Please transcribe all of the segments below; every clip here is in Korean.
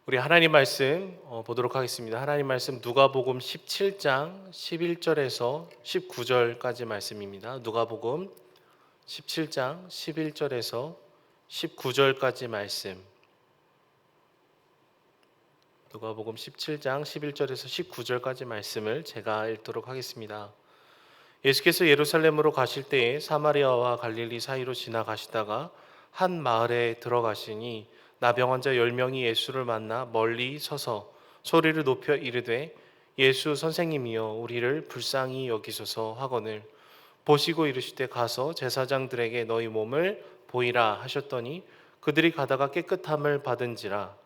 우리 하나님 말씀 보도록 하겠습니다. 하나님 말씀 누가복음 17장 11절에서 19절까지 말씀입니다. 누가복음 17장 11절에서 19절까지 말씀. 누가복음 17장 11절에서 19절까지 말씀을 제가 읽도록 하겠습니다. 예수께서 예루살렘으로 가실 때에 사마리아와 갈릴리 사이로 지나가시다가 한 마을에 들어가시니 나병 환자 10명이 예수를 만나 멀리 서서 소리를 높여 이르되 예수 선생님이여 우리를 불쌍히 여기소서 하거늘 보시고 이르시되 가서 제사장들에게 너희 몸을 보이라 하셨더니 그들이 가다가 깨끗함을 받은지라.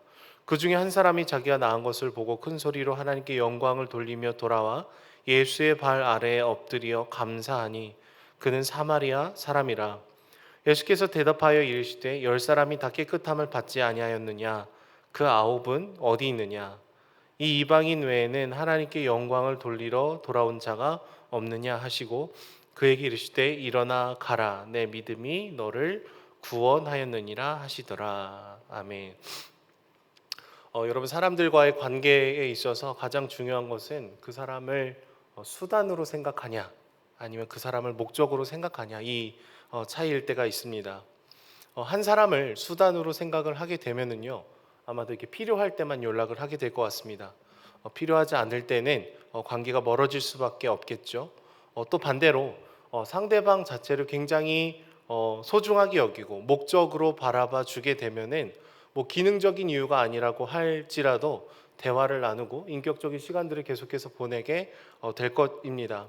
그 중에 한 사람이 자기가 나은 것을 보고 큰 소리로 하나님께 영광을 돌리며 돌아와 예수의 발 아래에 엎드려 감사하니 그는 사마리아 사람이라. 예수께서 대답하여 이르시되 10사람이 다 깨끗함을 받지 아니하였느냐? 그 9은 어디 있느냐? 이 이방인 외에는 하나님께 영광을 돌리러 돌아온 자가 없느냐 하시고 그에게 이르시되 일어나 가라 내 믿음이 너를 구원하였느니라 하시더라. 아멘. 여러분, 사람들과의 관계에 있어서 가장 중요한 것은 그 사람을 수단으로 생각하냐 아니면 그 사람을 목적으로 생각하냐, 이 차이일 때가 있습니다. 한 사람을 수단으로 생각을 하게 되면은요, 아마도 이렇게 필요할 때만 연락을 하게 될 것 같습니다. 필요하지 않을 때는 관계가 멀어질 수밖에 없겠죠. 또 반대로 상대방 자체를 굉장히 소중하게 여기고 목적으로 바라봐 주게 되면은 뭐 기능적인 이유가 아니라고 할지라도 대화를 나누고 인격적인 시간들을 계속해서 보내게 될 것입니다.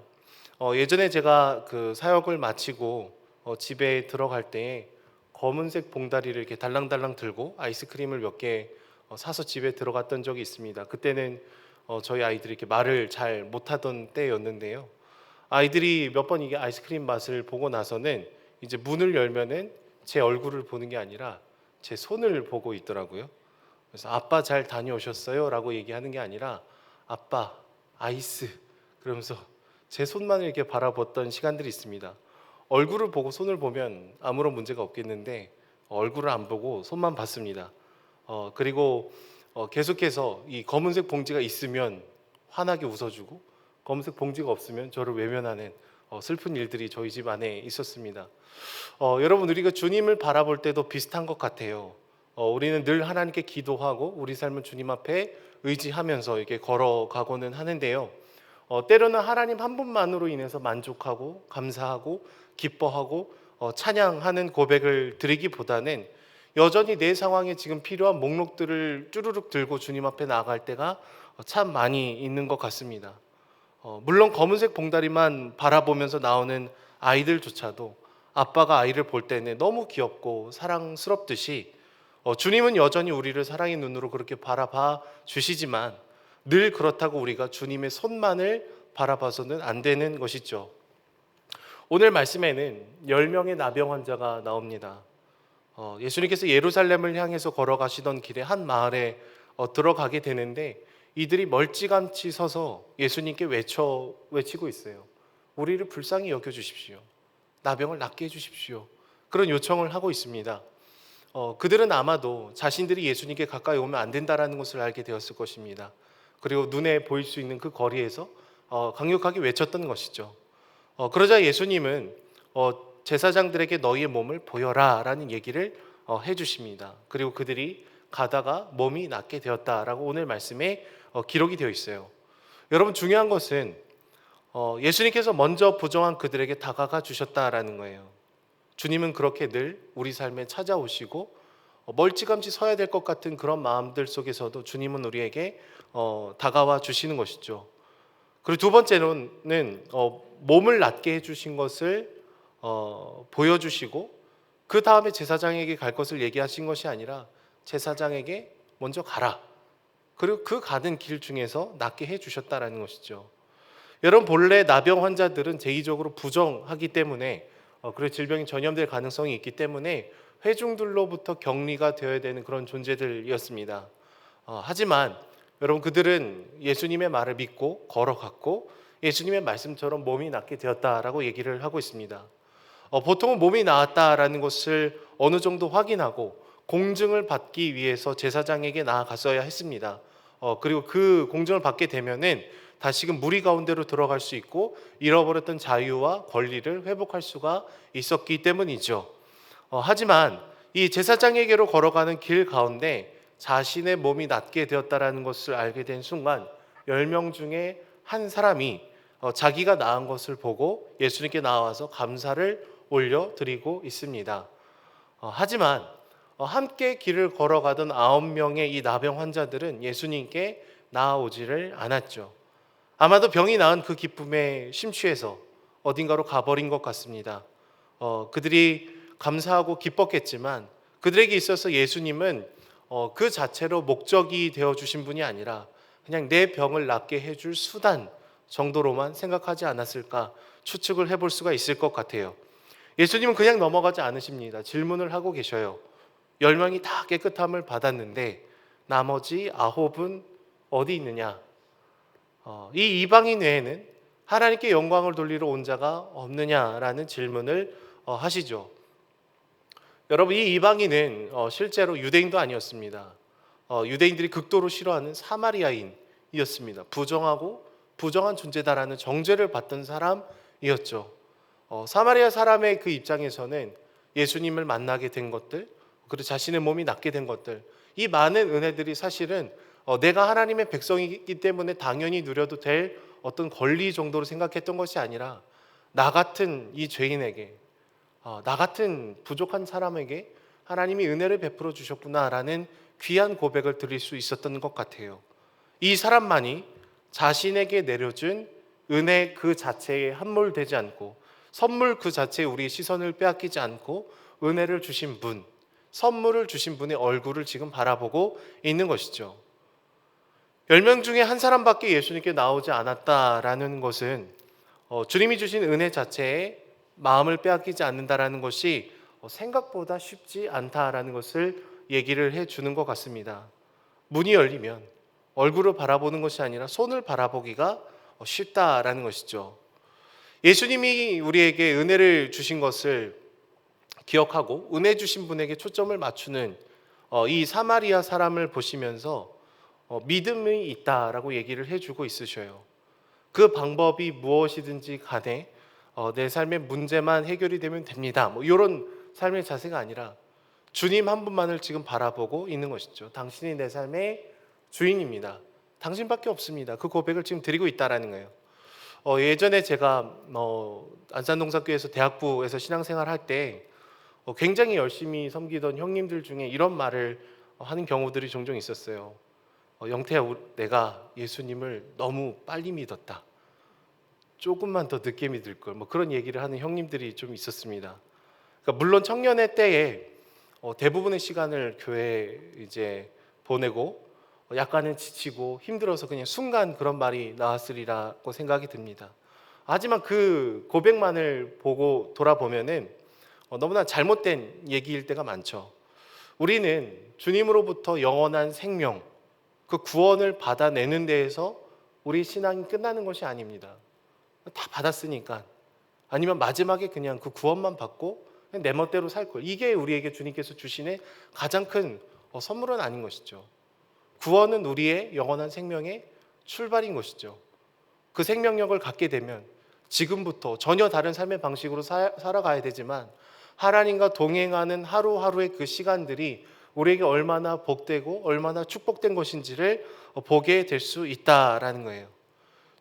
예전에 제가 그 사역을 마치고 집에 들어갈 때 검은색 봉다리를 이렇게 달랑달랑 들고 아이스크림을 몇 개 사서 집에 들어갔던 적이 있습니다. 그때는 저희 아이들이 이렇게 말을 잘 못하던 때였는데요. 아이들이 몇 번 이게 아이스크림 맛을 보고 나서는 이제 문을 열면은 제 얼굴을 보는 게 아니라 제 손을 보고 있더라고요. 그래서 아빠 잘 다녀오셨어요? 라고 얘기하는 게 아니라 아빠 아이스, 그러면서 제 손만을 이렇게 바라봤던 시간들이 있습니다. 얼굴을 보고 손을 보면 아무런 문제가 없겠는데 얼굴을 안 보고 손만 봤습니다. 그리고 계속해서 이 검은색 봉지가 있으면 환하게 웃어주고 검은색 봉지가 없으면 저를 외면하는 슬픈 일들이 저희 집 안에 있었습니다. 여러분, 우리가 주님을 바라볼 때도 비슷한 것 같아요. 우리는 늘 하나님께 기도하고 우리 삶을 주님 앞에 의지하면서 이렇게 걸어가고는 하는데요. 때로는 하나님 한 분만으로 인해서 만족하고 감사하고 기뻐하고 찬양하는 고백을 드리기보다는 여전히 내 상황에 지금 필요한 목록들을 쭈루룩 들고 주님 앞에 나아갈 때가 참 많이 있는 것 같습니다. 물론 검은색 봉다리만 바라보면서 나오는 아이들조차도 아빠가 아이를 볼 때는 너무 귀엽고 사랑스럽듯이 주님은 여전히 우리를 사랑의 눈으로 그렇게 바라봐 주시지만 늘 그렇다고 우리가 주님의 손만을 바라봐서는 안 되는 것이죠. 오늘 말씀에는 10명의 나병 환자가 나옵니다. 예수님께서 예루살렘을 향해서 걸어가시던 길에 한 마을에 들어가게 되는데 이들이 멀찌감치 서서 예수님께 외치고 있어요. 우리를 불쌍히 여겨주십시오. 나병을 낫게 해주십시오. 그런 요청을 하고 있습니다. 그들은 아마도 자신들이 예수님께 가까이 오면 안 된다라는 것을 알게 되었을 것입니다. 그리고 눈에 보일 수 있는 그 거리에서 강력하게 외쳤던 것이죠. 그러자 예수님은 제사장들에게 너희의 몸을 보여라 라는 얘기를 해주십니다. 그리고 그들이 가다가 몸이 낫게 되었다라고 오늘 말씀에 기록이 되어 있어요. 여러분, 중요한 것은 예수님께서 먼저 부정한 그들에게 다가가 주셨다라는 거예요. 주님은 그렇게 늘 우리 삶에 찾아오시고 멀찌감치 서야 될 것 같은 그런 마음들 속에서도 주님은 우리에게 다가와 주시는 것이죠. 그리고 두 번째로는 몸을 낫게 해주신 것을 보여주시고 그 다음에 제사장에게 갈 것을 얘기하신 것이 아니라 제사장에게 먼저 가라. 그리고 그 가는 길 중에서 낫게 해주셨다라는 것이죠. 여러분, 본래 나병 환자들은 제의적으로 부정하기 때문에 그리고 질병이 전염될 가능성이 있기 때문에 회중들로부터 격리가 되어야 되는 그런 존재들이었습니다. 하지만 여러분, 그들은 예수님의 말을 믿고 걸어갔고 예수님의 말씀처럼 몸이 낫게 되었다라고 얘기를 하고 있습니다. 보통은 몸이 나았다라는 것을 어느 정도 확인하고 공증을 받기 위해서 제사장에게 나아갔어야 했습니다. 그리고 그 공증을 받게 되면은 다시금 무리 가운데로 들어갈 수 있고 잃어버렸던 자유와 권리를 회복할 수가 있었기 때문이죠. 하지만 이 제사장에게로 걸어가는 길 가운데 자신의 몸이 낫게 되었다라는 것을 알게 된 순간 10명 중에 한 사람이 자기가 나은 것을 보고 예수님께 나와서 감사를 올려드리고 있습니다. 하지만 함께 길을 걸어가던 9명의 이 나병 환자들은 예수님께 나아오지를 않았죠. 아마도 병이 나은 그 기쁨에 심취해서 어딘가로 가버린 것 같습니다. 그들이 감사하고 기뻤겠지만 그들에게 있어서 예수님은 그 자체로 목적이 되어 주신 분이 아니라 그냥 내 병을 낫게 해줄 수단 정도로만 생각하지 않았을까 추측을 해볼 수가 있을 것 같아요. 예수님은 그냥 넘어가지 않으십니다. 질문을 하고 계셔요. 10명이 다 깨끗함을 받았는데 나머지 9은 어디 있느냐? 이 이방인 외에는 하나님께 영광을 돌리러 온 자가 없느냐라는 질문을 하시죠. 여러분, 이 이방인은 실제로 유대인도 아니었습니다. 유대인들이 극도로 싫어하는 사마리아인이었습니다. 부정한 존재다라는 정죄를 받던 사람이었죠. 사마리아 사람의 그 입장에서는 예수님을 만나게 된 것들, 그리고 자신의 몸이 낫게 된 것들, 이 많은 은혜들이 사실은 내가 하나님의 백성이기 때문에 당연히 누려도 될 어떤 권리 정도로 생각했던 것이 아니라 나 같은 이 죄인에게, 나 같은 부족한 사람에게 하나님이 은혜를 베풀어 주셨구나라는 귀한 고백을 드릴 수 있었던 것 같아요. 이 사람만이 자신에게 내려준 은혜 그 자체에 함몰되지 않고 선물 그 자체에 우리의 시선을 빼앗기지 않고 은혜를 주신 분, 선물을 주신 분의 얼굴을 지금 바라보고 있는 것이죠. 10명 중에 한 사람밖에 예수님께 나오지 않았다라는 것은 주님이 주신 은혜 자체에 마음을 빼앗기지 않는다라는 것이 생각보다 쉽지 않다라는 것을 얘기를 해주는 것 같습니다. 문이 열리면 얼굴을 바라보는 것이 아니라 손을 바라보기가 쉽다라는 것이죠. 예수님이 우리에게 은혜를 주신 것을 기억하고 은혜 주신 분에게 초점을 맞추는 이 사마리아 사람을 보시면서 믿음이 있다라고 얘기를 해주고 있으셔요. 그 방법이 무엇이든지 간에 내 삶의 문제만 해결이 되면 됩니다. 뭐 이런 삶의 자세가 아니라 주님 한 분만을 지금 바라보고 있는 것이죠. 당신이 내 삶의 주인입니다. 당신밖에 없습니다. 그 고백을 지금 드리고 있다라는 거예요. 예전에 제가 안산동사교에서 대학부에서 신앙생활 할 때 굉장히 열심히 섬기던 형님들 중에 이런 말을 하는 경우들이 종종 있었어요. 영태야, 내가 예수님을 너무 빨리 믿었다. 조금만 더 늦게 믿을 걸. 뭐 그런 얘기를 하는 형님들이 좀 있었습니다. 그러니까 물론 청년의 때에 대부분의 시간을 교회에 이제 보내고 약간은 지치고 힘들어서 그냥 순간 그런 말이 나왔으리라고 생각이 듭니다. 하지만 그 고백만을 보고 돌아보면은 너무나 잘못된 얘기일 때가 많죠. 우리는 주님으로부터 영원한 생명, 그 구원을 받아내는 데에서 우리 신앙이 끝나는 것이 아닙니다. 다 받았으니까. 아니면 마지막에 그냥 그 구원만 받고 내 멋대로 살 걸. 이게 우리에게 주님께서 주시는 가장 큰 선물은 아닌 것이죠. 구원은 우리의 영원한 생명의 출발인 것이죠. 그 생명력을 갖게 되면 지금부터 전혀 다른 삶의 방식으로 살아가야 되지만 하나님과 동행하는 하루하루의 그 시간들이 우리에게 얼마나 복되고 얼마나 축복된 것인지를 보게 될 수 있다라는 거예요.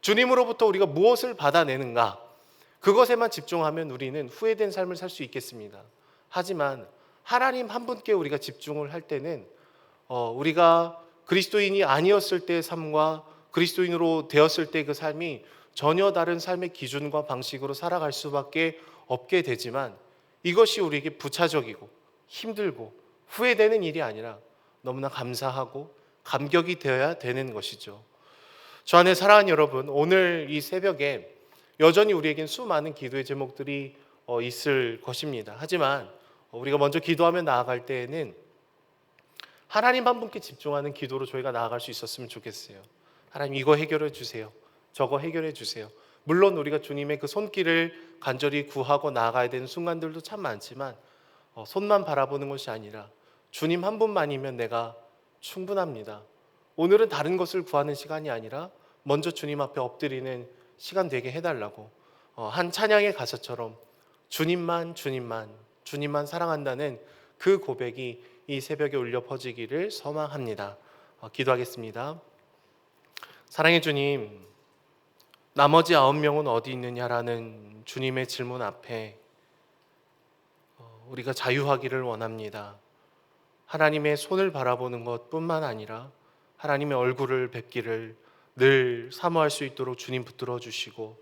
주님으로부터 우리가 무엇을 받아내는가, 그것에만 집중하면 우리는 후회된 삶을 살 수 있겠습니다. 하지만 하나님 한 분께 우리가 집중을 할 때는 우리가 그리스도인이 아니었을 때의 삶과 그리스도인으로 되었을 때 그 삶이 전혀 다른 삶의 기준과 방식으로 살아갈 수밖에 없게 되지만 이것이 우리에게 부차적이고 힘들고 후회되는 일이 아니라 너무나 감사하고 감격이 되어야 되는 것이죠. 저 안에 사랑하는 여러분, 오늘 이 새벽에 여전히 우리에겐 수많은 기도의 제목들이 있을 것입니다. 하지만 우리가 먼저 기도하며 나아갈 때에는 하나님 한 분께 집중하는 기도로 저희가 나아갈 수 있었으면 좋겠어요. 하나님, 이거 해결해 주세요. 저거 해결해 주세요. 물론 우리가 주님의 그 손길을 간절히 구하고 나아가야 되는 순간들도 참 많지만 손만 바라보는 것이 아니라 주님 한 분만이면 내가 충분합니다. 오늘은 다른 것을 구하는 시간이 아니라 먼저 주님 앞에 엎드리는 시간 되게 해달라고, 한 찬양의 가사처럼 주님만 주님만 주님만 사랑한다는 그 고백이 이 새벽에 울려 퍼지기를 소망합니다. 기도하겠습니다. 사랑의 주님, 나머지 9명은 어디 있느냐라는 주님의 질문 앞에 우리가 자유하기를 원합니다. 하나님의 손을 바라보는 것뿐만 아니라 하나님의 얼굴을 뵙기를 늘 사모할 수 있도록 주님 붙들어 주시고,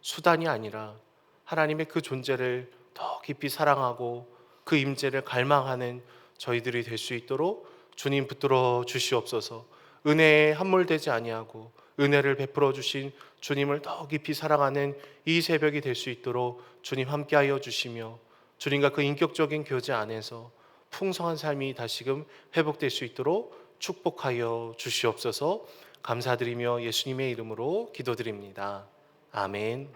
수단이 아니라 하나님의 그 존재를 더 깊이 사랑하고 그 임재를 갈망하는 저희들이 될 수 있도록 주님 붙들어 주시옵소서. 은혜에 함몰되지 아니하고 은혜를 베풀어 주신 주님을 더 깊이 사랑하는 이 새벽이 될 수 있도록 주님 함께하여 주시며, 주님과 그 인격적인 교제 안에서 풍성한 삶이 다시금 회복될 수 있도록 축복하여 주시옵소서. 감사드리며 예수님의 이름으로 기도드립니다. 아멘.